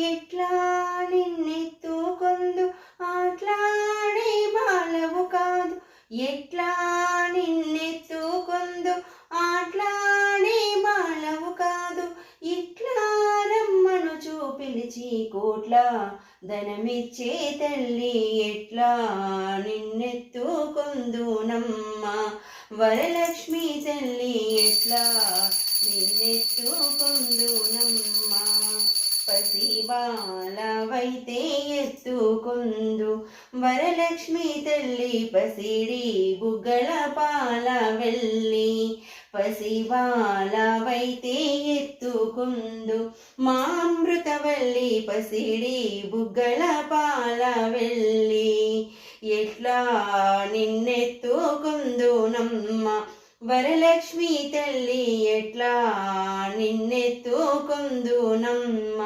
ఎట్లా నిన్నెత్తుకొందు ఆట్లాడే బాలవు కాదు. ఎట్లా నిన్నెత్తుకొందు ఆట్లాడే బాలవు కాదు. ఇట్లా రమ్మను చూపిలిచి కోట్ల ధనమిచ్చే తల్లి. ఎట్లా నిన్నెత్తుకొందు నమ్మ వరలక్ష్మి తల్లి. ఎట్లా నిన్నెత్తుకొందు నమ్మ పసిబాలవైతే ఎత్తుకొందు వరలక్ష్మి తల్లి. పసిడి బుగ్గల పాల వెళ్ళి పసిబాలవైతే ఎత్తుకొందు మా అమృతవల్లి. పసిడి బుగ్గల పాల వెళ్ళి ఎట్లా నిన్నెత్తుకొందు నమ్మ వరలక్ష్మి తల్లి. ఎట్లా నిన్నెత్తుకొందు నమ్మ.